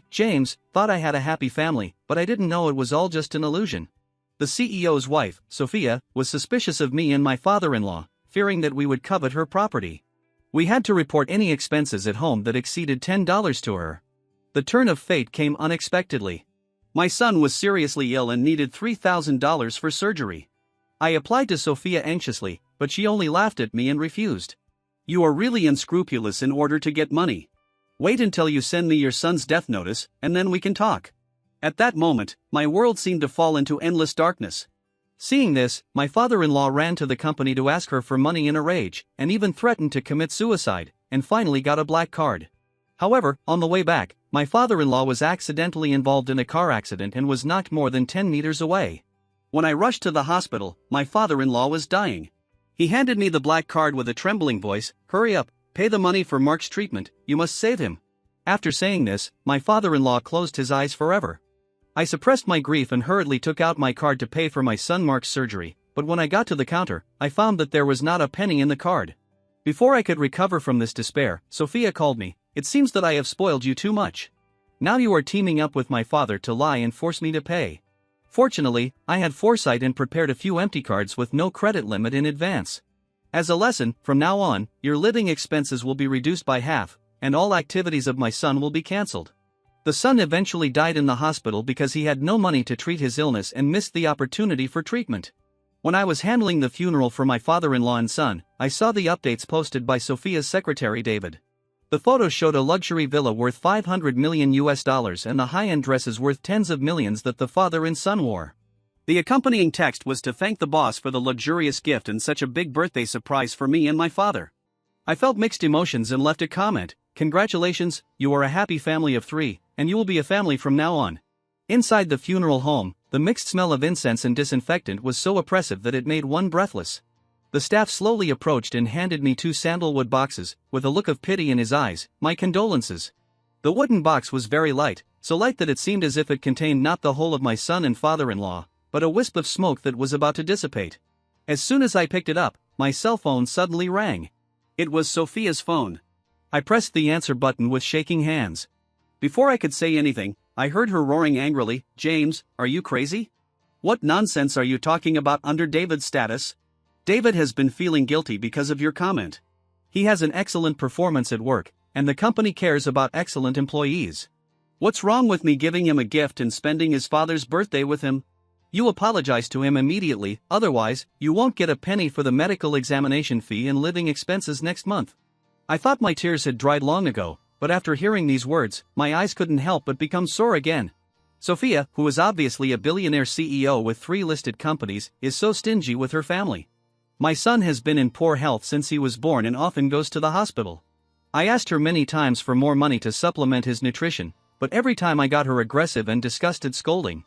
James, thought I had a happy family, but I didn't know it was all just an illusion. The CEO's wife, Sophia, was suspicious of me and my father-in-law, fearing that we would covet her property. We had to report any expenses at home that exceeded $10 to her. The turn of fate came unexpectedly. My son was seriously ill and needed $3,000 for surgery. I applied to Sophia anxiously, but she only laughed at me and refused. "You are really unscrupulous in order to get money. Wait until you send me your son's death notice, and then we can talk." At that moment, my world seemed to fall into endless darkness. Seeing this, my father-in-law ran to the company to ask her for money in a rage, and even threatened to commit suicide, and finally got a black card. However, on the way back, my father-in-law was accidentally involved in a car accident and was knocked more than 10 meters away. When I rushed to the hospital, my father-in-law was dying. He handed me the black card with a trembling voice. "Hurry up, pay the money for Mark's treatment, you must save him." After saying this, my father-in-law closed his eyes forever. I suppressed my grief and hurriedly took out my card to pay for my son Mark's surgery, but when I got to the counter, I found that there was not a penny in the card. Before I could recover from this despair, Sophia called me. "It seems that I have spoiled you too much. Now you are teaming up with my father to lie and force me to pay." Fortunately, I had foresight and prepared a few empty cards with no credit limit in advance. As a lesson, from now on, your living expenses will be reduced by half, and all activities of my son will be cancelled. The son eventually died in the hospital because he had no money to treat his illness and missed the opportunity for treatment. When I was handling the funeral for my father-in-law and son, I saw the updates posted by Sophia's secretary David. The photos showed a luxury villa worth $500 million and the high-end dresses worth tens of millions that the father and son wore. The accompanying text was to thank the boss for the luxurious gift and such a big birthday surprise for me and my father. I felt mixed emotions and left a comment. "Congratulations, you are a happy family of 3, and you will be a family from now on." Inside the funeral home, the mixed smell of incense and disinfectant was so oppressive that it made one breathless. The staff slowly approached and handed me 2 sandalwood boxes, with a look of pity in his eyes. "My condolences." The wooden box was very light, so light that it seemed as if it contained not the whole of my son and father-in-law, but a wisp of smoke that was about to dissipate. As soon as I picked it up, my cell phone suddenly rang. It was Sophia's phone. I pressed the answer button with shaking hands. Before I could say anything, I heard her roaring angrily. "James, are you crazy? What nonsense are you talking about under David's status? David has been feeling guilty because of your comment. He has an excellent performance at work, and the company cares about excellent employees. What's wrong with me giving him a gift and spending his father's birthday with him? You apologize to him immediately, otherwise, you won't get a penny for the medical examination fee and living expenses next month." I thought my tears had dried long ago, but after hearing these words, my eyes couldn't help but become sore again. Sophia, who is obviously a billionaire CEO with 3 listed companies, is so stingy with her family. My son has been in poor health since he was born and often goes to the hospital. I asked her many times for more money to supplement his nutrition, but every time I got her aggressive and disgusted scolding.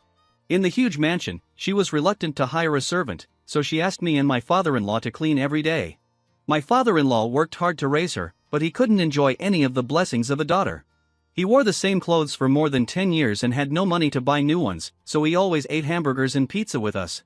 In the huge mansion, she was reluctant to hire a servant, so she asked me and my father-in-law to clean every day. My father-in-law worked hard to raise her, but he couldn't enjoy any of the blessings of a daughter. He wore the same clothes for more than 10 years and had no money to buy new ones, so he always ate hamburgers and pizza with us.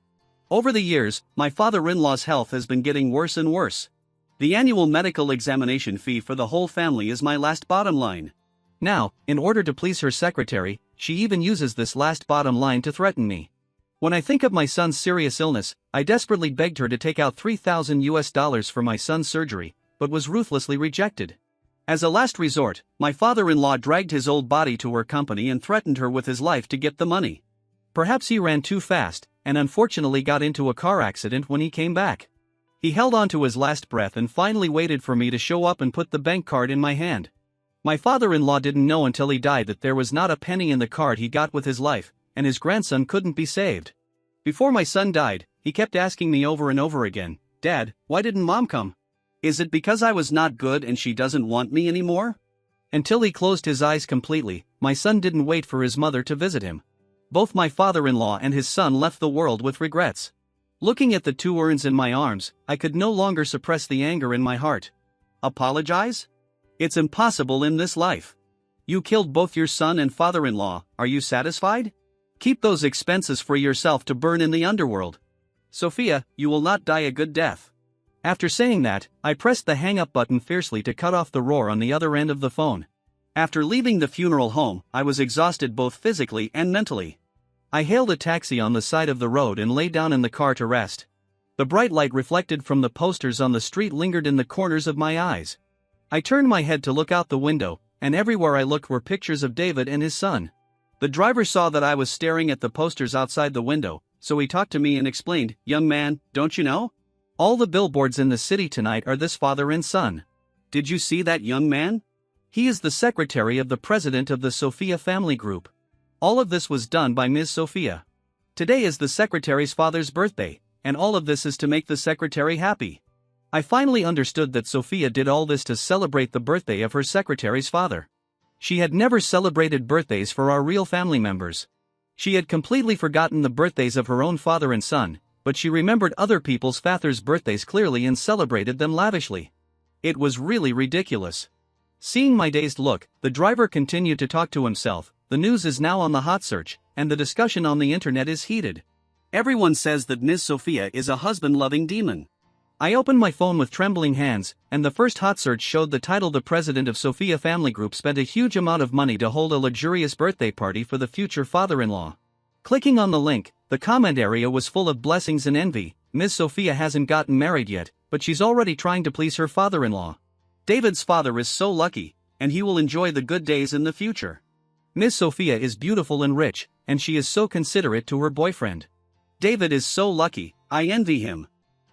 Over the years, my father-in-law's health has been getting worse and worse. The annual medical examination fee for the whole family is my last bottom line. Now, in order to please her secretary, she even uses this last bottom line to threaten me. When I think of my son's serious illness, I desperately begged her to take out $3,000 for my son's surgery, but was ruthlessly rejected. As a last resort, my father-in-law dragged his old body to her company and threatened her with his life to get the money. Perhaps he ran too fast, and unfortunately got into a car accident when he came back. He held on to his last breath and finally waited for me to show up and put the bank card in my hand. My father-in-law didn't know until he died that there was not a penny in the card he got with his life, and his grandson couldn't be saved. Before my son died, he kept asking me over and over again, "Dad, why didn't Mom come? Is it because I was not good and she doesn't want me anymore?" Until he closed his eyes completely, my son didn't wait for his mother to visit him. Both my father-in-law and his son left the world with regrets. Looking at the 2 urns in my arms, I could no longer suppress the anger in my heart. Apologize? It's impossible in this life. You killed both your son and father-in-law, are you satisfied? Keep those expenses for yourself to burn in the underworld. Sophia, you will not die a good death. After saying that, I pressed the hang-up button fiercely to cut off the roar on the other end of the phone. After leaving the funeral home, I was exhausted both physically and mentally. I hailed a taxi on the side of the road and lay down in the car to rest. The bright light reflected from the posters on the street lingered in the corners of my eyes. I turned my head to look out the window, and everywhere I looked were pictures of David and his son. The driver saw that I was staring at the posters outside the window, so he talked to me and explained, "Young man, don't you know? All the billboards in the city tonight are this father and son. Did you see that young man? He is the secretary of the president of the Sophia family group. All of this was done by Ms. Sophia. Today is the secretary's father's birthday, and all of this is to make the secretary happy." I finally understood that Sophia did all this to celebrate the birthday of her secretary's father. She had never celebrated birthdays for our real family members. She had completely forgotten the birthdays of her own father and son, but she remembered other people's fathers' birthdays clearly and celebrated them lavishly. It was really ridiculous. Seeing my dazed look, the driver continued to talk to himself. The news is now on the hot search, and the discussion on the internet is heated. Everyone says that Ms. Sophia is a husband-loving demon. I opened my phone with trembling hands, and the first hot search showed the title: "The president of Sophia Family Group spent a huge amount of money to hold a luxurious birthday party for the future father-in-law." Clicking on the link, the comment area was full of blessings and envy. Ms. Sophia hasn't gotten married yet, but she's already trying to please her father-in-law. David's father is so lucky, and he will enjoy the good days in the future. Ms. Sophia is beautiful and rich, and she is so considerate to her boyfriend. David is so lucky, I envy him.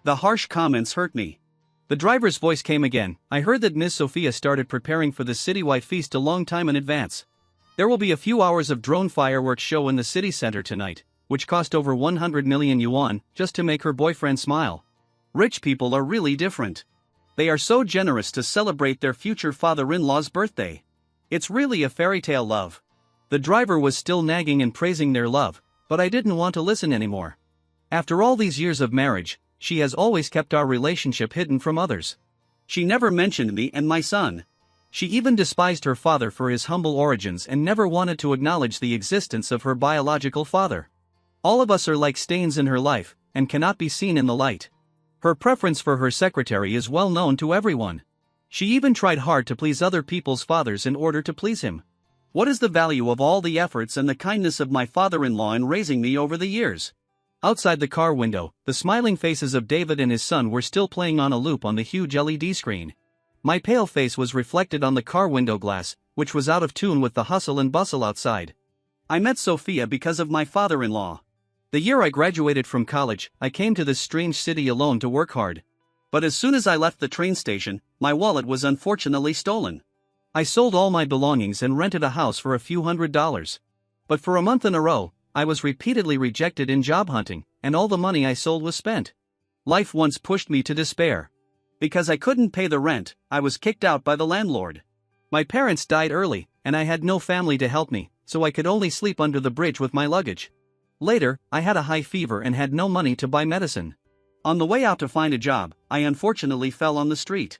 The harsh comments hurt me. The driver's voice came again. "I heard that Ms. Sophia started preparing for the citywide feast a long time in advance. There will be a few hours of drone fireworks show in the city center tonight, which cost over 100 million yuan, just to make her boyfriend smile. Rich people are really different. They are so generous to celebrate their future father-in-law's birthday. It's really a fairy tale love." The driver was still nagging and praising their love, but I didn't want to listen anymore. After all these years of marriage, she has always kept our relationship hidden from others. She never mentioned me and my son. She even despised her father for his humble origins and never wanted to acknowledge the existence of her biological father. All of us are like stains in her life, and cannot be seen in the light. Her preference for her secretary is well known to everyone. She even tried hard to please other people's fathers in order to please him. What is the value of all the efforts and the kindness of my father-in-law in raising me over the years? Outside the car window, the smiling faces of David and his son were still playing on a loop on the huge LED screen. My pale face was reflected on the car window glass, which was out of tune with the hustle and bustle outside. I met Sophia because of my father-in-law. The year I graduated from college, I came to this strange city alone to work hard. But as soon as I left the train station, my wallet was unfortunately stolen. I sold all my belongings and rented a house for a few $100s. But for a month in a row, I was repeatedly rejected in job hunting, and all the money I sold was spent. Life once pushed me to despair. Because I couldn't pay the rent, I was kicked out by the landlord. My parents died early, and I had no family to help me, so I could only sleep under the bridge with my luggage. Later, I had a high fever and had no money to buy medicine. On the way out to find a job, I unfortunately fell on the street.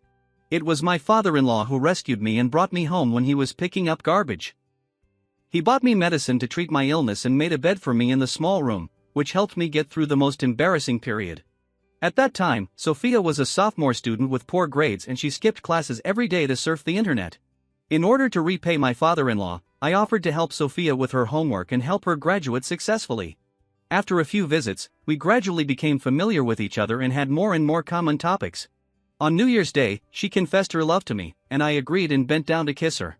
It was my father-in-law who rescued me and brought me home when he was picking up garbage. He bought me medicine to treat my illness and made a bed for me in the small room, which helped me get through the most embarrassing period. At that time, Sophia was a sophomore student with poor grades and she skipped classes every day to surf the internet. In order to repay my father-in-law, I offered to help Sophia with her homework and help her graduate successfully. After a few visits, we gradually became familiar with each other and had more and more common topics. On New Year's Day, she confessed her love to me, and I agreed and bent down to kiss her.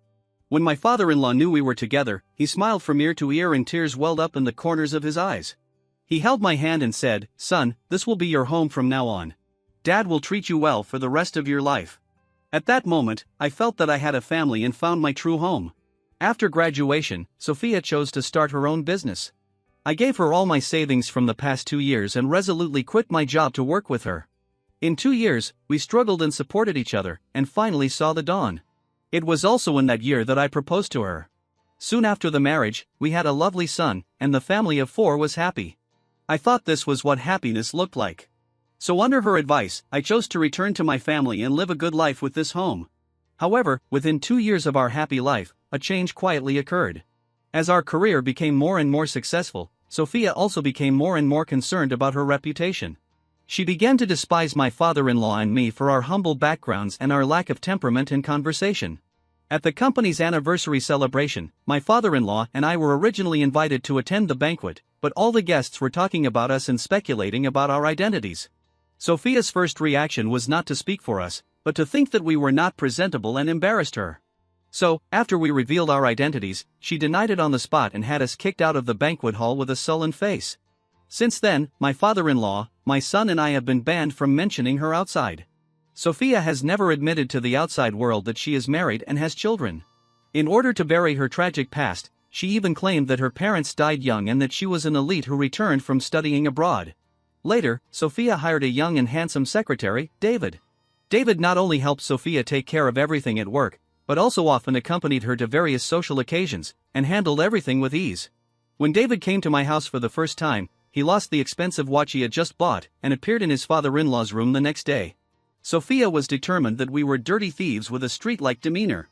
When my father-in-law knew we were together, he smiled from ear to ear and tears welled up in the corners of his eyes. He held my hand and said, "Son, this will be your home from now on. Dad will treat you well for the rest of your life." At that moment, I felt that I had a family and found my true home. After graduation, Sophia chose to start her own business. I gave her all my savings from the past 2 years and resolutely quit my job to work with her. In 2 years, we struggled and supported each other, and finally saw the dawn. It was also in that year that I proposed to her. Soon after the marriage, we had a lovely son, and the family of 4 was happy. I thought this was what happiness looked like. So under her advice, I chose to return to my family and live a good life with this home. However, within 2 years of our happy life, a change quietly occurred. As our career became more and more successful, Sophia also became more and more concerned about her reputation. She began to despise my father-in-law and me for our humble backgrounds and our lack of temperament and conversation. At the company's anniversary celebration, my father-in-law and I were originally invited to attend the banquet, but all the guests were talking about us and speculating about our identities. Sophia's first reaction was not to speak for us, but to think that we were not presentable and embarrassed her. So, after we revealed our identities, she denied it on the spot and had us kicked out of the banquet hall with a sullen face. Since then, my father-in-law, my son and I have been banned from mentioning her outside. Sophia has never admitted to the outside world that she is married and has children. In order to bury her tragic past, she even claimed that her parents died young and that she was an elite who returned from studying abroad. Later, Sophia hired a young and handsome secretary, David. David not only helped Sophia take care of everything at work, but also often accompanied her to various social occasions, and handled everything with ease. When David came to my house for the first time, he lost the expensive watch he had just bought, and appeared in his father-in-law's room the next day. Sophia was determined that we were dirty thieves with a street-like demeanor.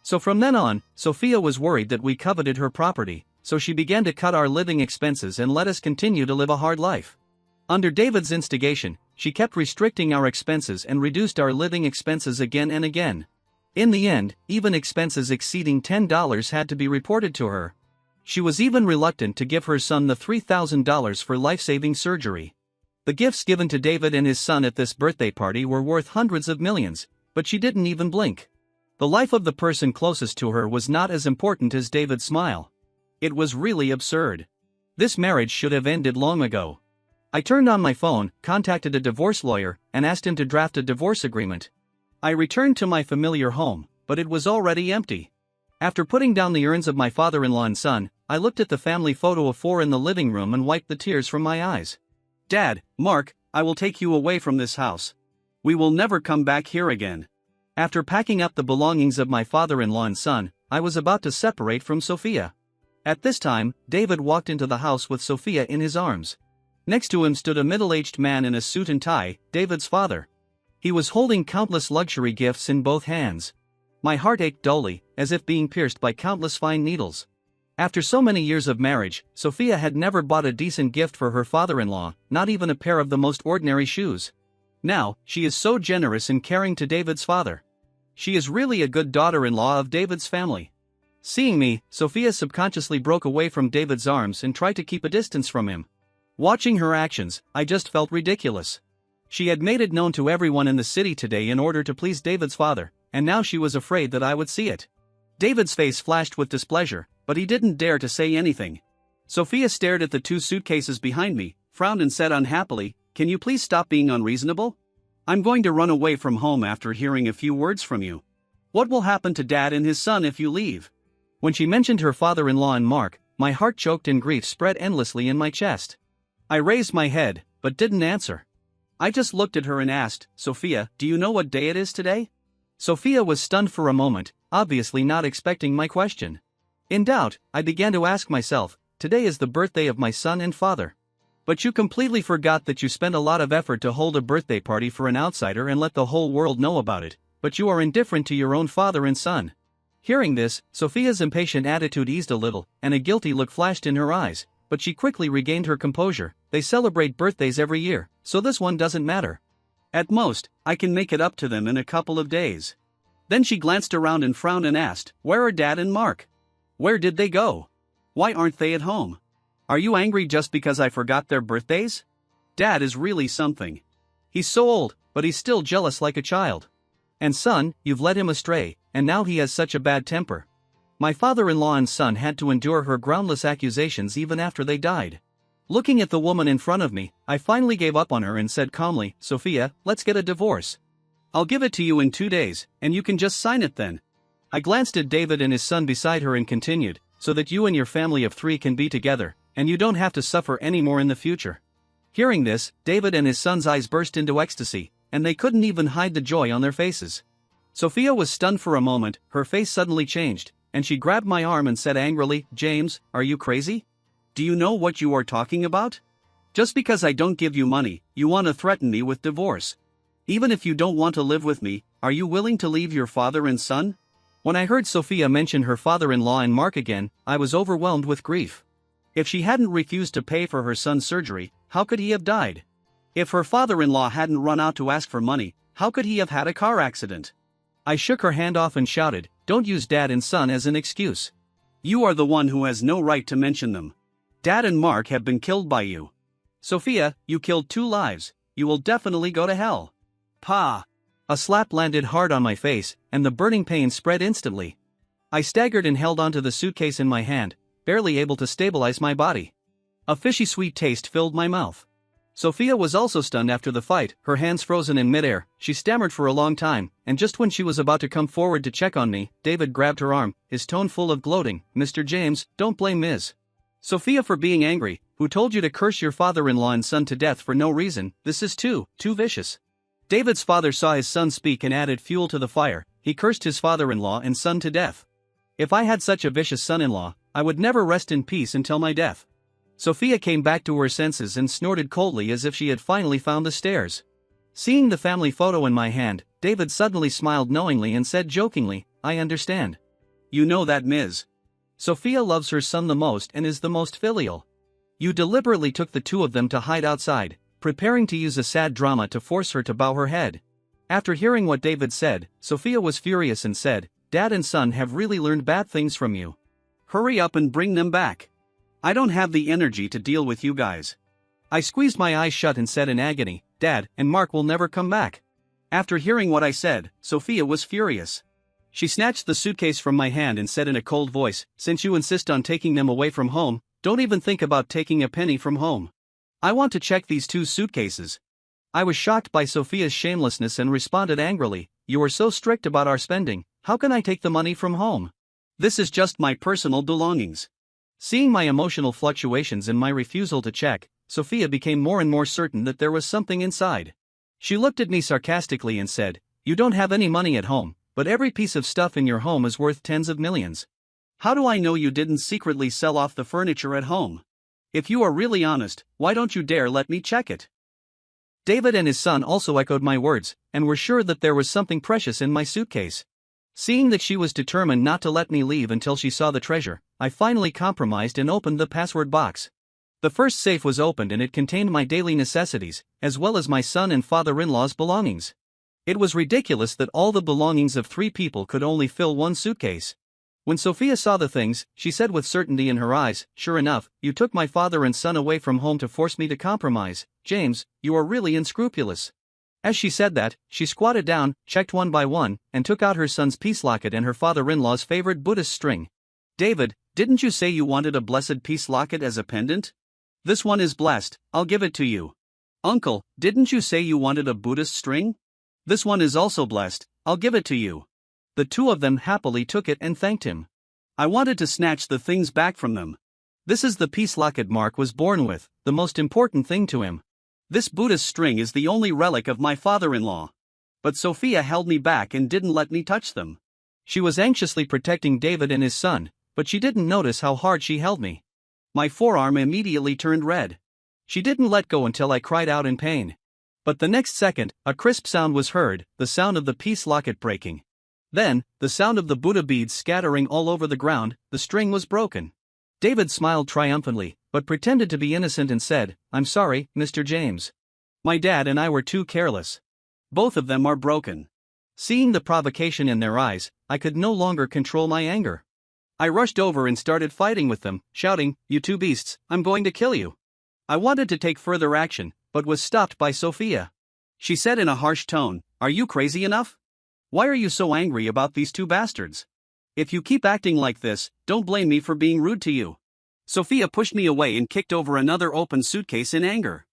So from then on, Sophia was worried that we coveted her property, so she began to cut our living expenses and let us continue to live a hard life. Under David's instigation, she kept restricting our expenses and reduced our living expenses again and again. In the end, even expenses exceeding $10 had to be reported to her. She was even reluctant to give her son the $3,000 for life-saving surgery. The gifts given to David and his son at this birthday party were worth hundreds of millions, but she didn't even blink. The life of the person closest to her was not as important as David's smile. It was really absurd. This marriage should have ended long ago. I turned on my phone, contacted a divorce lawyer, and asked him to draft a divorce agreement. I returned to my familiar home, but it was already empty. After putting down the urns of my father-in-law and son, I looked at the family photo of four in the living room and wiped the tears from my eyes. "Dad, Mark, I will take you away from this house. We will never come back here again." After packing up the belongings of my father-in-law and son, I was about to separate from Sophia. At this time, David walked into the house with Sophia in his arms. Next to him stood a middle-aged man in a suit and tie, David's father. He was holding countless luxury gifts in both hands. My heart ached dully, as if being pierced by countless fine needles. After so many years of marriage, Sophia had never bought a decent gift for her father-in-law, not even a pair of the most ordinary shoes. Now, she is so generous and caring to David's father. She is really a good daughter-in-law of David's family. Seeing me, Sophia subconsciously broke away from David's arms and tried to keep a distance from him. Watching her actions, I just felt ridiculous. She had made it known to everyone in the city today in order to please David's father, and now she was afraid that I would see it. David's face flashed with displeasure, but he didn't dare to say anything. Sophia stared at the two suitcases behind me, frowned and said unhappily, "Can you please stop being unreasonable? I'm going to run away from home after hearing a few words from you. What will happen to Dad and his son if you leave?" When she mentioned her father-in-law and Mark, my heart choked and grief spread endlessly in my chest. I raised my head, but didn't answer. I just looked at her and asked, "Sophia, do you know what day it is today?" Sophia was stunned for a moment, obviously not expecting my question. In doubt, I began to ask myself, "Today is the birthday of my son and father. But you completely forgot that you spent a lot of effort to hold a birthday party for an outsider and let the whole world know about it, but you are indifferent to your own father and son." Hearing this, Sophia's impatient attitude eased a little, and a guilty look flashed in her eyes, but she quickly regained her composure. "They celebrate birthdays every year, so this one doesn't matter. At most, I can make it up to them in a couple of days." Then she glanced around and frowned and asked, "Where are Dad and Mark? Where did they go? Why aren't they at home? Are you angry just because I forgot their birthdays? Dad is really something. He's so old, but he's still jealous like a child. And son, you've led him astray, and now he has such a bad temper." My father-in-law and son had to endure her groundless accusations even after they died. Looking at the woman in front of me, I finally gave up on her and said calmly, "Sophia, let's get a divorce. I'll give it to you in 2 days, and you can just sign it then." I glanced at David and his son beside her and continued, "So that you and your family of 3 can be together, and you don't have to suffer anymore in the future." Hearing this, David and his son's eyes burst into ecstasy, and they couldn't even hide the joy on their faces. Sophia was stunned for a moment, her face suddenly changed, and she grabbed my arm and said angrily, "James, are you crazy? Do you know what you are talking about? Just because I don't give you money, you want to threaten me with divorce. Even if you don't want to live with me, are you willing to leave your father and son?" When I heard Sophia mention her father-in-law and Mark again, I was overwhelmed with grief. If she hadn't refused to pay for her son's surgery, how could he have died? If her father-in-law hadn't run out to ask for money, how could he have had a car accident? I shook her hand off and shouted, don't use dad and son as an excuse. You are the one who has no right to mention them. Dad and Mark have been killed by you. Sophia, you killed 2 lives, you will definitely go to hell. Pa! A slap landed hard on my face, and the burning pain spread instantly. I staggered and held onto the suitcase in my hand, barely able to stabilize my body. A fishy sweet taste filled my mouth. Sophia was also stunned after the fight, her hands frozen in midair. She stammered for a long time, and just when she was about to come forward to check on me, David grabbed her arm, his tone full of gloating. Mr. James, don't blame Ms. Sophia for being angry, who told you to curse your father-in-law and son to death for no reason. This is too vicious. David's father saw his son speak and added fuel to the fire. He cursed his father-in-law and son to death. If I had such a vicious son-in-law, I would never rest in peace until my death. Sophia came back to her senses and snorted coldly as if she had finally found the stairs. Seeing the family photo in my hand, David suddenly smiled knowingly and said jokingly, I understand. You know that Ms. Sophia loves her son the most and is the most filial. You deliberately took the 2 of them to hide outside, preparing to use a sad drama to force her to bow her head. After hearing what David said, Sophia was furious and said, Dad and son have really learned bad things from you. Hurry up and bring them back. I don't have the energy to deal with you guys. I squeezed my eyes shut and said in agony, Dad and Mark will never come back. After hearing what I said, Sophia was furious. She snatched the suitcase from my hand and said in a cold voice, Since you insist on taking them away from home, don't even think about taking a penny from home. I want to check these 2 suitcases. I was shocked by Sophia's shamelessness and responded angrily, You are so strict about our spending, how can I take the money from home? This is just my personal belongings. Seeing my emotional fluctuations and my refusal to check, Sophia became more and more certain that there was something inside. She looked at me sarcastically and said, You don't have any money at home, but every piece of stuff in your home is worth tens of millions. How do I know you didn't secretly sell off the furniture at home? If you are really honest, why don't you dare let me check it? David and his son also echoed my words, and were sure that there was something precious in my suitcase. Seeing that she was determined not to let me leave until she saw the treasure, I finally compromised and opened the password box. The first safe was opened and it contained my daily necessities, as well as my son and father-in-law's belongings. It was ridiculous that all the belongings of 3 people could only fill 1 suitcase. When Sophia saw the things, she said with certainty in her eyes, Sure enough, you took my father and son away from home to force me to compromise. James, you are really unscrupulous. As she said that, she squatted down, checked one by one, and took out her son's peace locket and her father-in-law's favorite Buddhist string. David, didn't you say you wanted a blessed peace locket as a pendant? This one is blessed, I'll give it to you. Uncle, didn't you say you wanted a Buddhist string? This one is also blessed, I'll give it to you. The 2 of them happily took it and thanked him. I wanted to snatch the things back from them. This is the peace locket Mark was born with, the most important thing to him. This Buddhist string is the only relic of my father-in-law. But Sophia held me back and didn't let me touch them. She was anxiously protecting David and his son, but she didn't notice how hard she held me. My forearm immediately turned red. She didn't let go until I cried out in pain. But the next second, a crisp sound was heard, the sound of the peace locket breaking. Then, the sound of the Buddha beads scattering all over the ground. The string was broken. David smiled triumphantly, but pretended to be innocent and said, I'm sorry, Mr. James. My dad and I were too careless. Both of them are broken. Seeing the provocation in their eyes, I could no longer control my anger. I rushed over and started fighting with them, shouting, You 2 beasts, I'm going to kill you. I wanted to take further action, but was stopped by Sophia. She said in a harsh tone, Are you crazy enough? Why are you so angry about these 2 bastards? If you keep acting like this, don't blame me for being rude to you. Sophia pushed me away and kicked over another open suitcase in anger.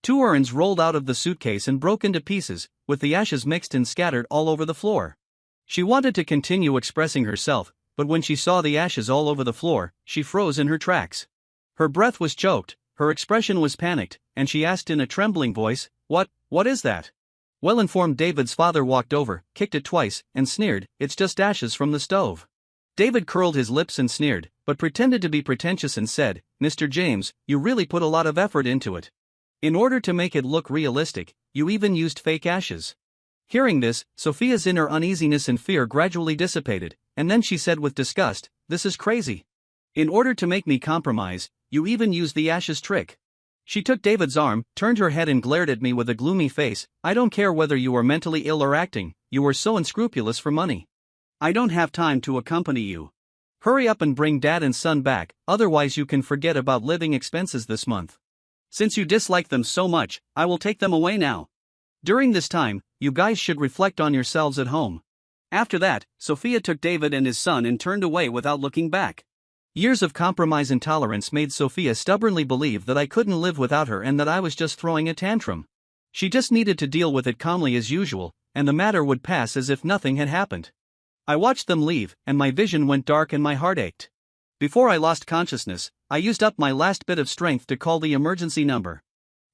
2 urns rolled out of the suitcase and broke into pieces, with the ashes mixed and scattered all over the floor. She wanted to continue expressing herself, but when she saw the ashes all over the floor, she froze in her tracks. Her breath was choked, her expression was panicked, and she asked in a trembling voice, What is that? Well-informed David's father walked over, kicked it twice, and sneered, It's just ashes from the stove. David curled his lips and sneered, but pretended to be pretentious and said, Mr. James, you really put a lot of effort into it. In order to make it look realistic, you even used fake ashes. Hearing this, Sophia's inner uneasiness and fear gradually dissipated, and then she said with disgust, This is crazy. In order to make me compromise, you even used the ashes trick. She took David's arm, turned her head and glared at me with a gloomy face, I don't care whether you are mentally ill or acting, you are so unscrupulous for money. I don't have time to accompany you. Hurry up and bring dad and son back, otherwise you can forget about living expenses this month. Since you dislike them so much, I will take them away now. During this time, you guys should reflect on yourselves at home. After that, Sophia took David and his son and turned away without looking back. Years of compromise and tolerance made Sophia stubbornly believe that I couldn't live without her and that I was just throwing a tantrum. She just needed to deal with it calmly as usual, and the matter would pass as if nothing had happened. I watched them leave, and my vision went dark and my heart ached. Before I lost consciousness, I used up my last bit of strength to call the emergency number.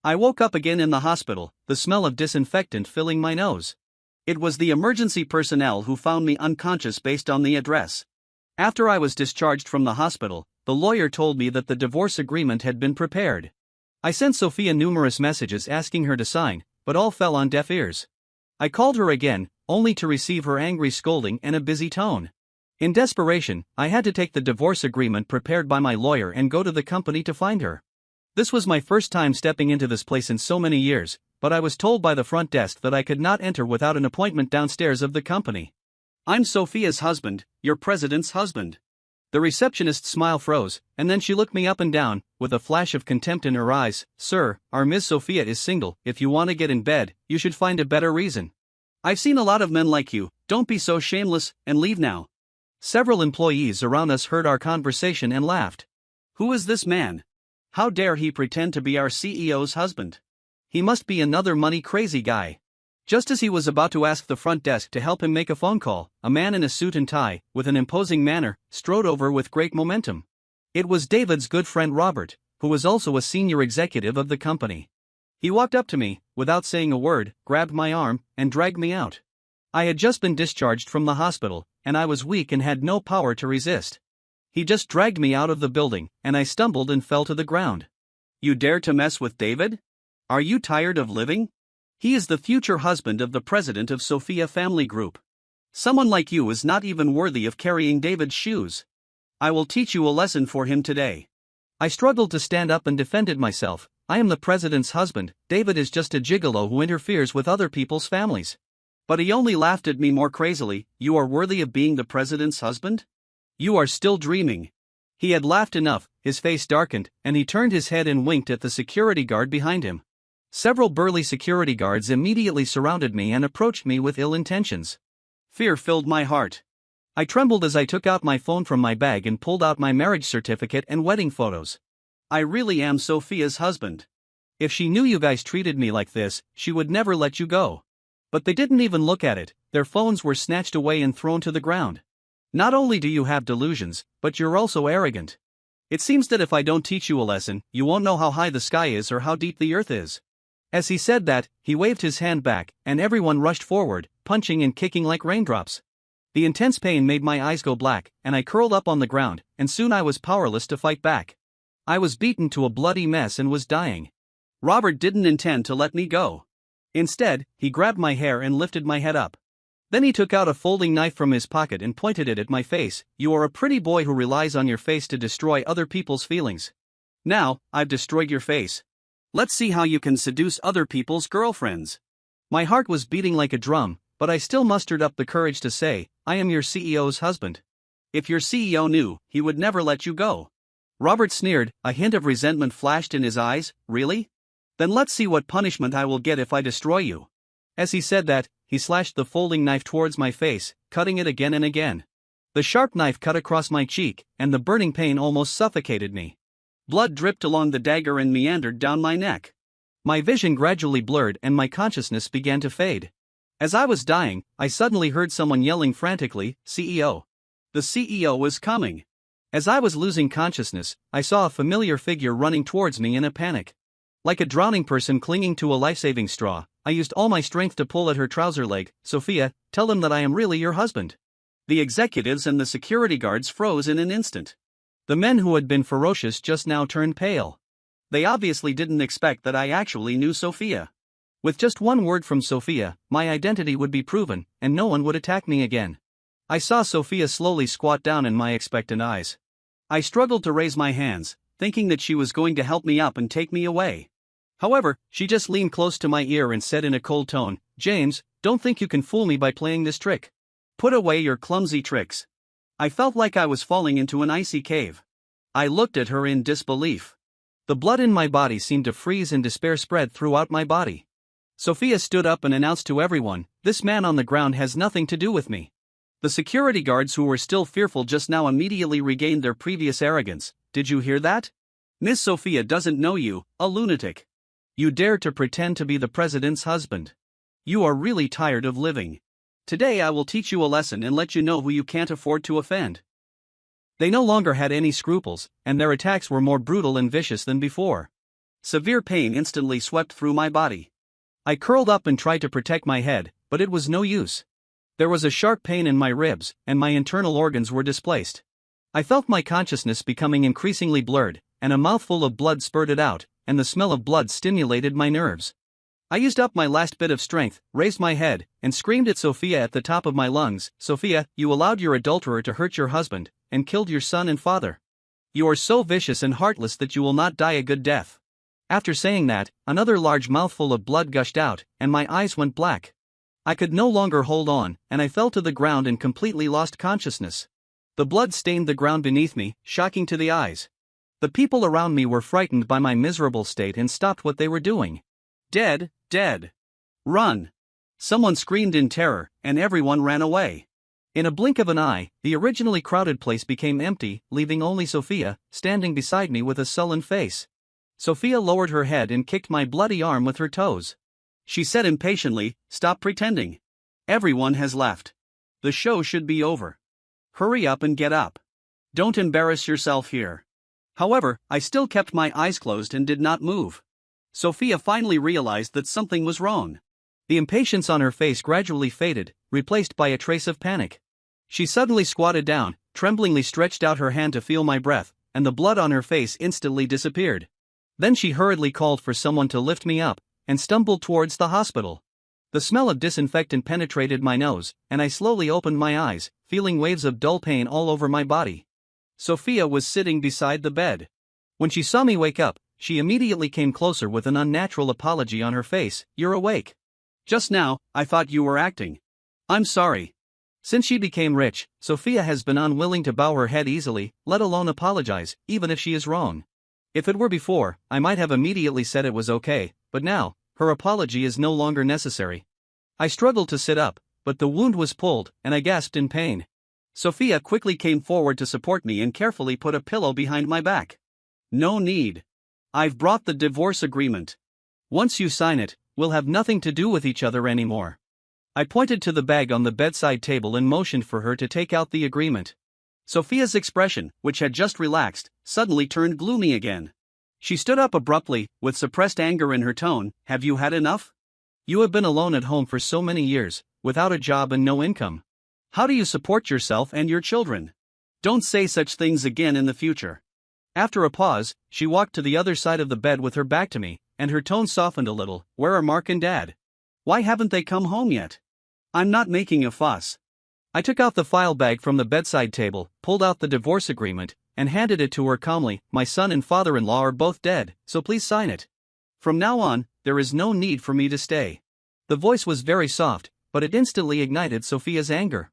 I woke up again in the hospital, the smell of disinfectant filling my nose. It was the emergency personnel who found me unconscious based on the address. After I was discharged from the hospital, the lawyer told me that the divorce agreement had been prepared. I sent Sophia numerous messages asking her to sign, but all fell on deaf ears. I called her again, only to receive her angry scolding and a busy tone. In desperation, I had to take the divorce agreement prepared by my lawyer and go to the company to find her. This was my first time stepping into this place in so many years, but I was told by the front desk that I could not enter without an appointment downstairs of the company. I'm Sophia's husband, your president's husband. The receptionist's smile froze, and then she looked me up and down, with a flash of contempt in her eyes. Sir, our Miss Sophia is single. If you want to get in bed, you should find a better reason. I've seen a lot of men like you. Don't be so shameless, and leave now. Several employees around us heard our conversation and laughed. Who is this man? How dare he pretend to be our CEO's husband? He must be another money-crazy guy. Just as he was about to ask the front desk to help him make a phone call, a man in a suit and tie, with an imposing manner, strode over with great momentum. It was David's good friend Robert, who was also a senior executive of the company. He walked up to me, without saying a word, grabbed my arm, and dragged me out. I had just been discharged from the hospital, and I was weak and had no power to resist. He just dragged me out of the building, and I stumbled and fell to the ground. You dare to mess with David? Are you tired of living? He is the future husband of the president of Sophia Family Group. Someone like you is not even worthy of carrying David's shoes. I will teach you a lesson for him today. I struggled to stand up and defended myself. I am the president's husband. David is just a gigolo who interferes with other people's families. But he only laughed at me more crazily. You are worthy of being the president's husband? You are still dreaming. He had laughed enough, his face darkened, and he turned his head and winked at the security guard behind him. Several burly security guards immediately surrounded me and approached me with ill intentions. Fear filled my heart. I trembled as I took out my phone from my bag and pulled out my marriage certificate and wedding photos. I really am Sophia's husband. If she knew you guys treated me like this, she would never let you go. But they didn't even look at it. Their phones were snatched away and thrown to the ground. Not only do you have delusions, but you're also arrogant. It seems that if I don't teach you a lesson, you won't know how high the sky is or how deep the earth is. As he said that, he waved his hand back, and everyone rushed forward, punching and kicking like raindrops. The intense pain made my eyes go black, and I curled up on the ground, and soon I was powerless to fight back. I was beaten to a bloody mess and was dying. Robert didn't intend to let me go. Instead, he grabbed my hair and lifted my head up. Then he took out a folding knife from his pocket and pointed it at my face. You are a pretty boy who relies on your face to destroy other people's feelings. Now, I've destroyed your face. Let's see how you can seduce other people's girlfriends. My heart was beating like a drum, but I still mustered up the courage to say, I am your CEO's husband. If your CEO knew, he would never let you go. Robert sneered, a hint of resentment flashed in his eyes. Really? Then let's see what punishment I will get if I destroy you. As he said that, he slashed the folding knife towards my face, cutting it again and again. The sharp knife cut across my cheek, and the burning pain almost suffocated me. Blood dripped along the dagger and meandered down my neck. My vision gradually blurred and my consciousness began to fade. As I was dying, I suddenly heard someone yelling frantically, CEO. The CEO was coming. As I was losing consciousness, I saw a familiar figure running towards me in a panic. Like a drowning person clinging to a life-saving straw, I used all my strength to pull at her trouser leg. Sophia, tell them that I am really your husband. The executives and the security guards froze in an instant. The men who had been ferocious just now turned pale. They obviously didn't expect that I actually knew Sophia. With just one word from Sophia, my identity would be proven, and no one would attack me again. I saw Sophia slowly squat down in my expectant eyes. I struggled to raise my hands, thinking that she was going to help me up and take me away. However, she just leaned close to my ear and said in a cold tone, James, don't think you can fool me by playing this trick. Put away your clumsy tricks. I felt like I was falling into an icy cave. I looked at her in disbelief. The blood in my body seemed to freeze and despair spread throughout my body. Sophia stood up and announced to everyone, "This man on the ground has nothing to do with me." The security guards who were still fearful just now immediately regained their previous arrogance. "Did you hear that? Miss Sophia doesn't know you, a lunatic. You dare to pretend to be the president's husband. You are really tired of living. Today I will teach you a lesson and let you know who you can't afford to offend." They no longer had any scruples, and their attacks were more brutal and vicious than before. Severe pain instantly swept through my body. I curled up and tried to protect my head, but it was no use. There was a sharp pain in my ribs, and my internal organs were displaced. I felt my consciousness becoming increasingly blurred, and a mouthful of blood spurted out, and the smell of blood stimulated my nerves. I used up my last bit of strength, raised my head, and screamed at Sophia at the top of my lungs, "Sophia, you allowed your adulterer to hurt your husband, and killed your son and father. You are so vicious and heartless that you will not die a good death." After saying that, another large mouthful of blood gushed out, and my eyes went black. I could no longer hold on, and I fell to the ground and completely lost consciousness. The blood stained the ground beneath me, shocking to the eyes. The people around me were frightened by my miserable state and stopped what they were doing. "Dead, dead. Run!" Someone screamed in terror, and everyone ran away. In a blink of an eye, the originally crowded place became empty, leaving only Sophia, standing beside me with a sullen face. Sophia lowered her head and kicked my bloody arm with her toes. She said impatiently, "Stop pretending. Everyone has left. The show should be over. Hurry up and get up. Don't embarrass yourself here." However, I still kept my eyes closed and did not move. Sophia finally realized that something was wrong. The impatience on her face gradually faded, replaced by a trace of panic. She suddenly squatted down, tremblingly stretched out her hand to feel my breath, and the blood on her face instantly disappeared. Then she hurriedly called for someone to lift me up, and stumbled towards the hospital. The smell of disinfectant penetrated my nose, and I slowly opened my eyes, feeling waves of dull pain all over my body. Sophia was sitting beside the bed. When she saw me wake up, she immediately came closer with an unnatural apology on her face. "You're awake. Just now, I thought you were acting. I'm sorry." Since she became rich, Sophia has been unwilling to bow her head easily, let alone apologize, even if she is wrong. If it were before, I might have immediately said it was okay, but now, her apology is no longer necessary. I struggled to sit up, but the wound was pulled, and I gasped in pain. Sophia quickly came forward to support me and carefully put a pillow behind my back. "No need. I've brought the divorce agreement. Once you sign it, we'll have nothing to do with each other anymore." I pointed to the bag on the bedside table and motioned for her to take out the agreement. Sophia's expression, which had just relaxed, suddenly turned gloomy again. She stood up abruptly, with suppressed anger in her tone. "Have you had enough? You have been alone at home for so many years, without a job and no income. How do you support yourself and your children? Don't say such things again in the future." After a pause, she walked to the other side of the bed with her back to me, and her tone softened a little. "Where are Mark and Dad? Why haven't they come home yet? I'm not making a fuss." I took out the file bag from the bedside table, pulled out the divorce agreement, and handed it to her calmly. "My son and father-in-law are both dead, so please sign it. From now on, there is no need for me to stay." The voice was very soft, but it instantly ignited Sophia's anger.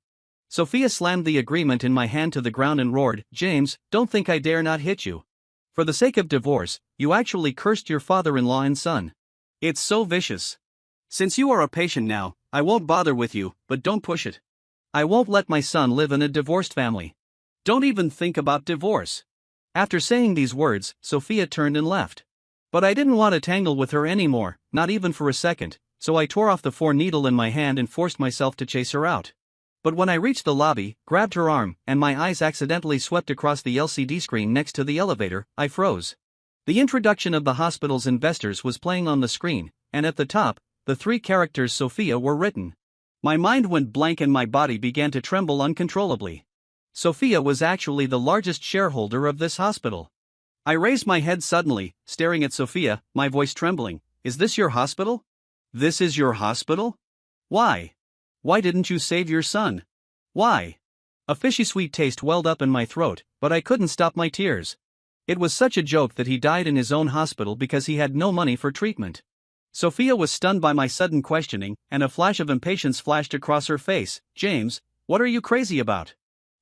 Sophia slammed the agreement in my hand to the ground and roared, "James, don't think I dare not hit you. For the sake of divorce, you actually cursed your father-in-law and son. It's so vicious. Since you are a patient now, I won't bother with you, but don't push it. I won't let my son live in a divorced family. Don't even think about divorce." After saying these words, Sophia turned and left. But I didn't want to tangle with her anymore, not even for a second, so I tore off the 4-needle in my hand and forced myself to chase her out. But when I reached the lobby, grabbed her arm, and my eyes accidentally swept across the LCD screen next to the elevator, I froze. The introduction of the hospital's investors was playing on the screen, and at the top, the 3 characters Sophia were written. My mind went blank and my body began to tremble uncontrollably. Sophia was actually the largest shareholder of this hospital. I raised my head suddenly, staring at Sophia, my voice trembling. "Is this your hospital? This is your hospital? Why? Why didn't you save your son? Why?" A fishy sweet taste welled up in my throat, but I couldn't stop my tears. It was such a joke that he died in his own hospital because he had no money for treatment. Sophia was stunned by my sudden questioning, and a flash of impatience flashed across her face. "James, What are you crazy about?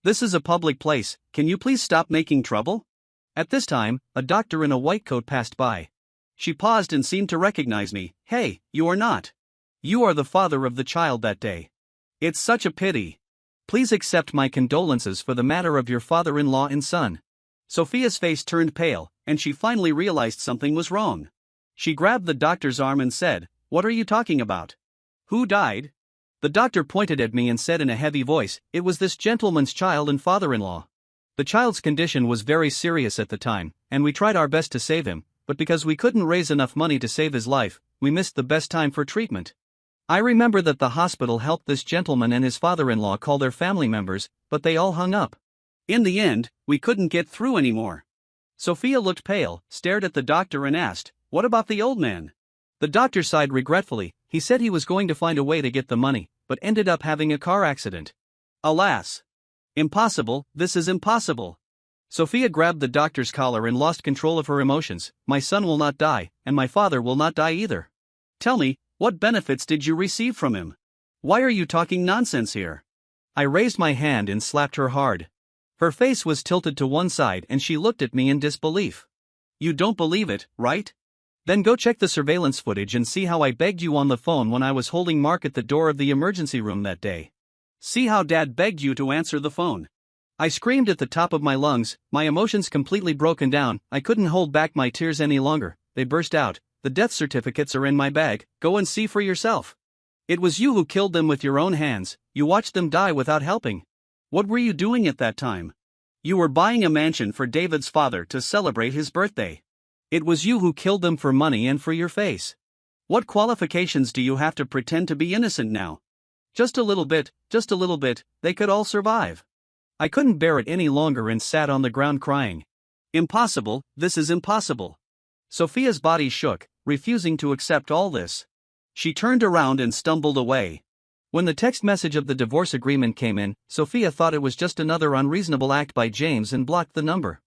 This is a public place, can you please stop making trouble? At this time, a doctor in a white coat passed by. She paused and seemed to recognize me. Hey, you are not. You are the father of the child that day. It's such a pity. Please accept my condolences for the matter of your father-in-law and son. Sophia's face turned pale, and she finally realized something was wrong. She grabbed the doctor's arm and said, "What are you talking about? Who died?" The doctor pointed at me and said in a heavy voice, "It was this gentleman's child and father-in-law." The child's condition was very serious at the time, and we tried our best to save him, but because we couldn't raise enough money to save his life, we missed the best time for treatment. I remember that the hospital helped this gentleman and his father-in-law call their family members, but they all hung up. In the end, we couldn't get through anymore. Sophia looked pale, stared at the doctor and asked, "What about the old man?" The doctor sighed regretfully. He said he was going to find a way to get the money, but ended up having a car accident. Alas! Impossible, this is impossible. Sophia grabbed the doctor's collar and lost control of her emotions. My son will not die, and my father will not die either. Tell me, what benefits did you receive from him? Why are you talking nonsense here? I raised my hand and slapped her hard. Her face was tilted to one side and she looked at me in disbelief. You don't believe it, right? Then go check the surveillance footage and see how I begged you on the phone when I was holding Mark at the door of the emergency room that day. See how Dad begged you to answer the phone. I screamed at the top of my lungs, my emotions completely broken down. I couldn't hold back my tears any longer. They burst out. The death certificates are in my bag, go and see for yourself. It was you who killed them with your own hands, you watched them die without helping. What were you doing at that time? You were buying a mansion for David's father to celebrate his birthday. It was you who killed them for money and for your face. What qualifications do you have to pretend to be innocent now? Just a little bit, they could all survive. I couldn't bear it any longer and sat on the ground crying. Impossible, this is impossible. Sophia's body shook, refusing to accept all this. She turned around and stumbled away. When the text message of the divorce agreement came in, Sophia thought it was just another unreasonable act by James and blocked the number.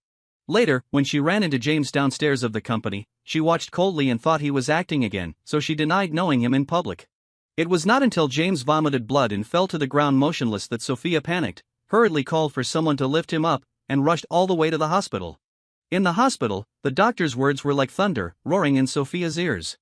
Later, when she ran into James downstairs of the company, she watched coldly and thought he was acting again, so she denied knowing him in public. It was not until James vomited blood and fell to the ground motionless that Sophia panicked, hurriedly called for someone to lift him up, and rushed all the way to the hospital. In the hospital, the doctor's words were like thunder, roaring in Sophia's ears.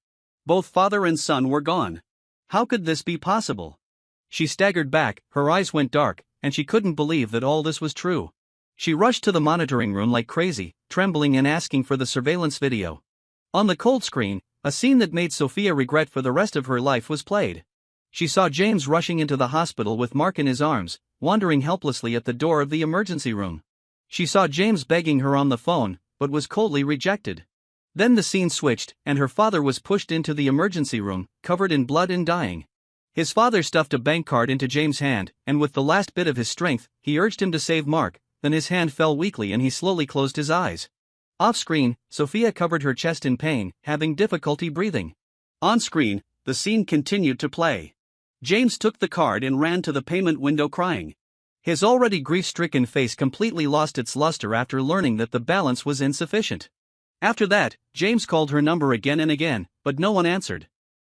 Both father and son were gone. How could this be possible? She staggered back, her eyes went dark, and she couldn't believe that all this was true. She rushed to the monitoring room like crazy, trembling and asking for the surveillance video. On the cold screen, a scene that made Sophia regret for the rest of her life was played. She saw James rushing into the hospital with Mark in his arms, wandering helplessly at the door of the emergency room. She saw James begging her on the phone, but was coldly rejected. Then the scene switched, and her father was pushed into the emergency room, covered in blood and dying. His father stuffed a bank card into James' hand, and with the last bit of his strength, he urged him to save Mark, then his hand fell weakly and he slowly closed his eyes. Off-screen, Sophia covered her chest in pain, having difficulty breathing. On-screen, the scene continued to play. James took the card and ran to the payment window crying. His already grief-stricken face completely lost its luster after learning that the balance was insufficient. After that, James called her number again and again, but no one answered.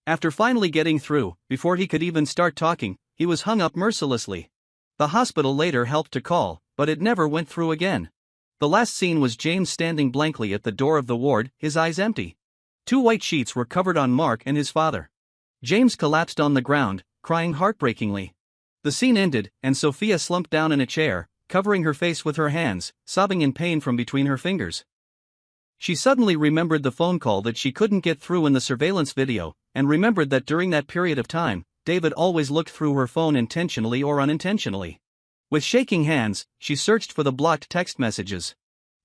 After finally getting through, before he could even start talking, he was hung up mercilessly. The hospital later helped to call, but it never went through again. The last scene was James standing blankly at the door of the ward, his eyes empty. 2 white sheets were covered on Mark and his father. James collapsed on the ground, crying heartbreakingly. The scene ended, and Sophia slumped down in a chair, covering her face with her hands, sobbing in pain from between her fingers. She suddenly remembered the phone call that she couldn't get through in the surveillance video, and remembered that during that period of time, David always looked through her phone intentionally or unintentionally. With shaking hands, she searched for the blocked text messages.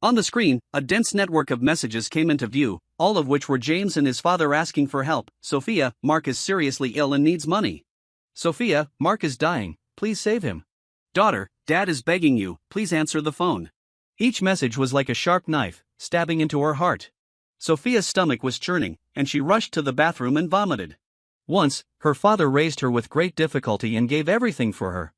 On the screen, a dense network of messages came into view, all of which were James and his father asking for help. Sophia, Mark is seriously ill and needs money. Sophia, Mark is dying, please save him. Daughter, Dad is begging you, please answer the phone. Each message was like a sharp knife, stabbing into her heart. Sophia's stomach was churning, and she rushed to the bathroom and vomited. Once, her father raised her with great difficulty and gave everything for her.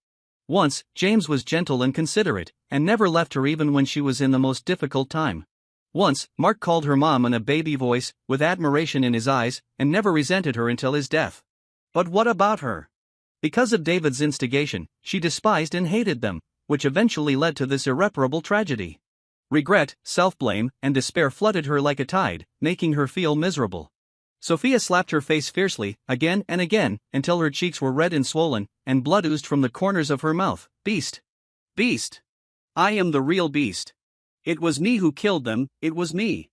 Once, James was gentle and considerate, and never left her even when she was in the most difficult time. Once, Mark called her mom in a baby voice, with admiration in his eyes, and never resented her until his death. But what about her? Because of David's instigation, she despised and hated them, which eventually led to this irreparable tragedy. Regret, self-blame, and despair flooded her like a tide, making her feel miserable. Sophia slapped her face fiercely, again and again, until her cheeks were red and swollen, and blood oozed from the corners of her mouth. Beast! Beast! I am the real beast. It was me who killed them, it was me.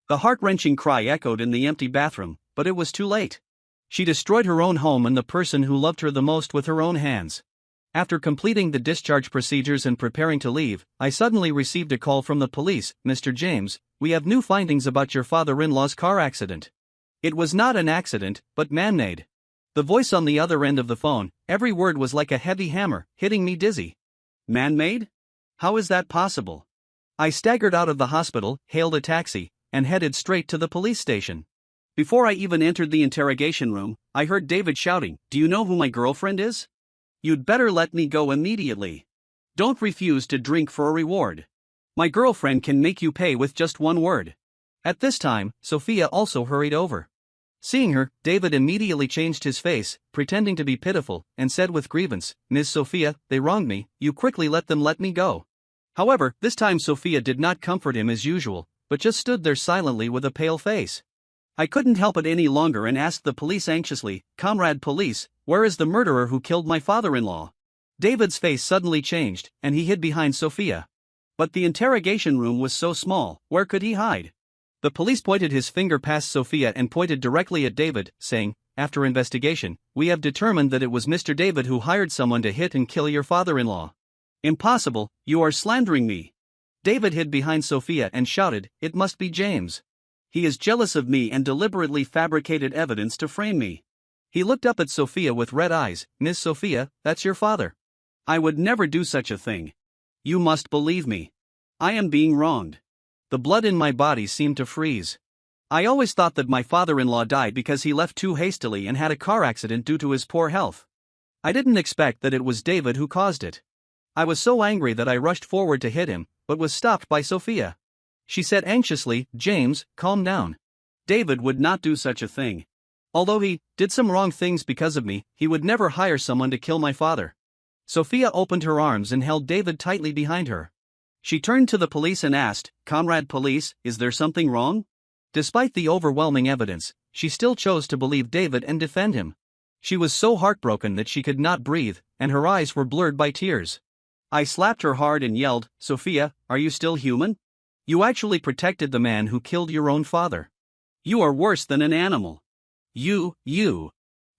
The heart-wrenching cry echoed in the empty bathroom, but it was too late. She destroyed her own home and the person who loved her the most with her own hands. After completing the discharge procedures and preparing to leave, I suddenly received a call from the police. Mr. James, we have new findings about your father-in-law's car accident. It was not an accident, but man-made. The voice on the other end of the phone, every word was like a heavy hammer, hitting me dizzy. Man-made? How is that possible? I staggered out of the hospital, hailed a taxi, and headed straight to the police station. Before I even entered the interrogation room, I heard David shouting, "Do you know who my girlfriend is? You'd better let me go immediately. Don't refuse to drink for a reward. My girlfriend can make you pay with just one word." At this time, Sophia also hurried over. Seeing her, David immediately changed his face, pretending to be pitiful, and said with grievance, "Miss Sophia, they wronged me, you quickly let them let me go." However, this time Sophia did not comfort him as usual, but just stood there silently with a pale face. I couldn't help it any longer and asked the police anxiously, "Comrade police, where is the murderer who killed my father-in-law?" David's face suddenly changed, and he hid behind Sophia. But the interrogation room was so small, where could he hide? The police pointed his finger past Sophia and pointed directly at David, saying, "After investigation, we have determined that it was Mr. David who hired someone to hit and kill your father-in-law." "Impossible, you are slandering me." David hid behind Sophia and shouted, "It must be James. He is jealous of me and deliberately fabricated evidence to frame me." He looked up at Sophia with red eyes. "Miss Sophia, that's your father." "I would never do such a thing. You must believe me. I am being wronged." The blood in my body seemed to freeze. I always thought that my father-in-law died because he left too hastily and had a car accident due to his poor health. I didn't expect that it was David who caused it. I was so angry that I rushed forward to hit him, but was stopped by Sophia. She said anxiously, "James, calm down. David would not do such a thing. Although he did some wrong things because of me, he would never hire someone to kill my father." Sophia opened her arms and held David tightly behind her. She turned to the police and asked, "Comrade police, is there something wrong?" Despite the overwhelming evidence, she still chose to believe David and defend him. She was so heartbroken that she could not breathe, and her eyes were blurred by tears. I slapped her hard and yelled, "Sophia, are you still human? You actually protected the man who killed your own father. You are worse than an animal. You.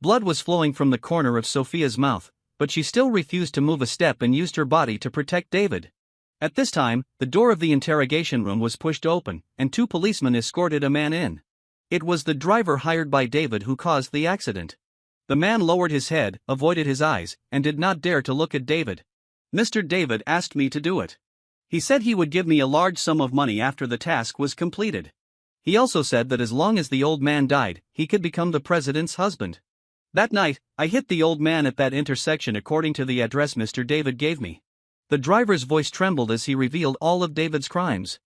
Blood was flowing from the corner of Sophia's mouth, but she still refused to move a step and used her body to protect David. At this time, the door of the interrogation room was pushed open, and two policemen escorted a man in. It was the driver hired by David who caused the accident. The man lowered his head, avoided his eyes, and did not dare to look at David. Mr. David asked me to do it. He said he would give me a large sum of money after the task was completed. He also said that as long as the old man died, he could become the president's husband. That night, I hit the old man at that intersection according to the address Mr. David gave me. The driver's voice trembled as he revealed all of David's crimes.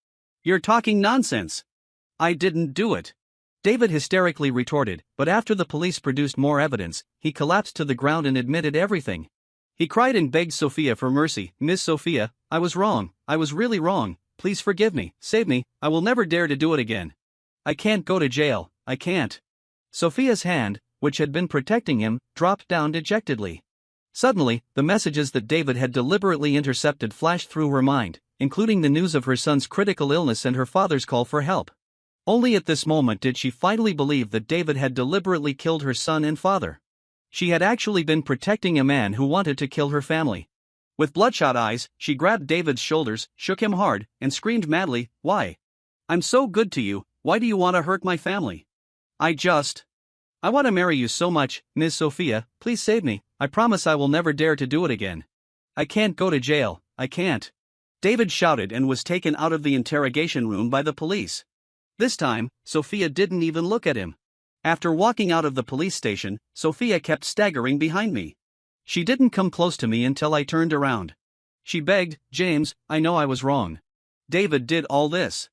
"You're talking nonsense. I didn't do it," David hysterically retorted, but after the police produced more evidence, he collapsed to the ground and admitted everything. He cried and begged Sophia for mercy. "Miss Sophia, I was wrong, I was really wrong, please forgive me, save me, I will never dare to do it again. I can't go to jail, I can't." Sophia's hand, which had been protecting him, dropped down dejectedly. Suddenly, the messages that David had deliberately intercepted flashed through her mind, including the news of her son's critical illness and her father's call for help. Only at this moment did she finally believe that David had deliberately killed her son and father. She had actually been protecting a man who wanted to kill her family. With bloodshot eyes, she grabbed David's shoulders, shook him hard, and screamed madly, "Why? I'm so good to you, why do you want to hurt my family? I want to marry you so much, Miss Sophia, please save me, I promise I will never dare to do it again. I can't go to jail, I can't." David shouted and was taken out of the interrogation room by the police. This time, Sophia didn't even look at him. After walking out of the police station, Sophia kept staggering behind me. She didn't come close to me until I turned around. She begged, "James, I know I was wrong. David did all this.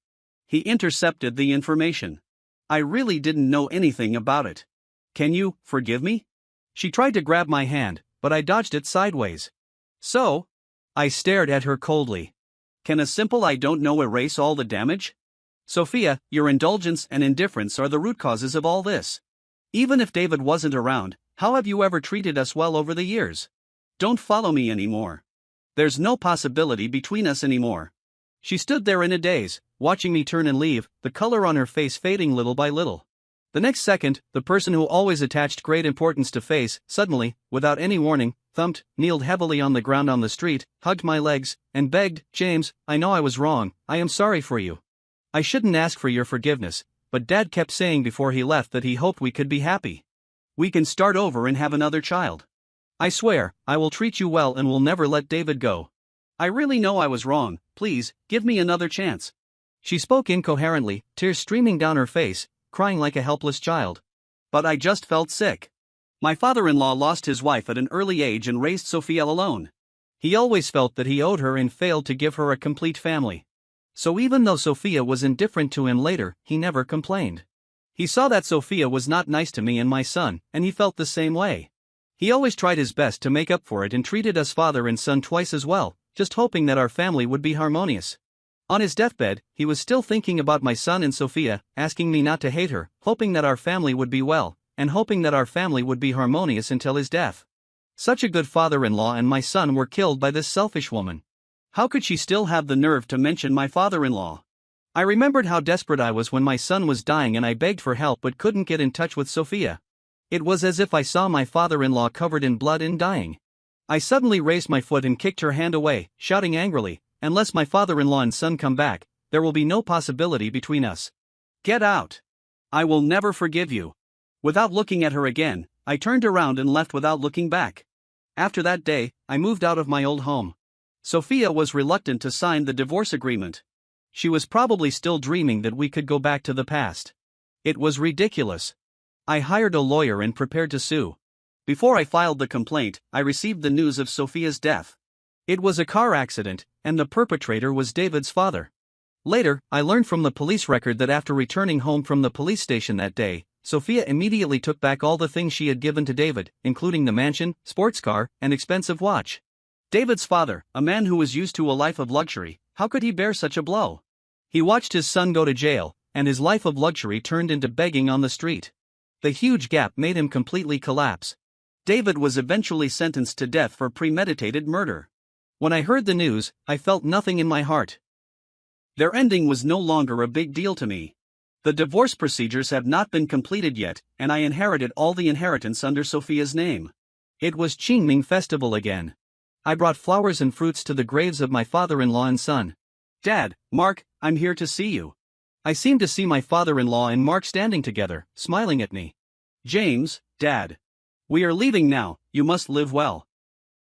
He intercepted the information. I really didn't know anything about it. Can you forgive me?" She tried to grab my hand, but I dodged it sideways. So? I stared at her coldly. Can a simple "I don't know" erase all the damage? Sophia, your indulgence and indifference are the root causes of all this. Even if David wasn't around, how have you ever treated us well over the years? Don't follow me anymore. There's no possibility between us anymore. She stood there in a daze, watching me turn and leave, the color on her face fading little by little. The next second, the person who always attached great importance to face, suddenly, without any warning, thumped, kneeled heavily on the ground on the street, hugged my legs, and begged, "James, I know I was wrong, I am sorry for you. I shouldn't ask for your forgiveness, but Dad kept saying before he left that he hoped we could be happy. We can start over and have another child. I swear, I will treat you well and will never let David go. I really know I was wrong, please, give me another chance." She spoke incoherently, tears streaming down her face, crying like a helpless child. But I just felt sick. My father-in-law lost his wife at an early age and raised Sophia alone. He always felt that he owed her and failed to give her a complete family. So even though Sophia was indifferent to him later, he never complained. He saw that Sophia was not nice to me and my son, and he felt the same way. He always tried his best to make up for it and treated us father and son twice as well, just hoping that our family would be harmonious. On his deathbed, he was still thinking about my son and Sophia, asking me not to hate her, hoping that our family would be well, and hoping that our family would be harmonious until his death. Such a good father-in-law and my son were killed by this selfish woman. How could she still have the nerve to mention my father-in-law? I remembered how desperate I was when my son was dying and I begged for help but couldn't get in touch with Sophia. It was as if I saw my father-in-law covered in blood and dying. I suddenly raised my foot and kicked her hand away, shouting angrily, "Unless my father-in-law and son come back, there will be no possibility between us. Get out. I will never forgive you." Without looking at her again, I turned around and left without looking back. After that day, I moved out of my old home. Sophia was reluctant to sign the divorce agreement. She was probably still dreaming that we could go back to the past. It was ridiculous. I hired a lawyer and prepared to sue. Before I filed the complaint, I received the news of Sophia's death. It was a car accident, and the perpetrator was David's father. Later, I learned from the police record that after returning home from the police station that day, Sophia immediately took back all the things she had given to David, including the mansion, sports car, and expensive watch. David's father, a man who was used to a life of luxury, how could he bear such a blow? He watched his son go to jail, and his life of luxury turned into begging on the street. The huge gap made him completely collapse. David was eventually sentenced to death for premeditated murder. When I heard the news, I felt nothing in my heart. Their ending was no longer a big deal to me. The divorce procedures have not been completed yet, and I inherited all the inheritance under Sophia's name. It was Qingming festival again. I brought flowers and fruits to the graves of my father-in-law and son. "Dad, Mark, I'm here to see you." I seemed to see my father-in-law and Mark standing together, smiling at me. "James, Dad. We are leaving now, you must live well."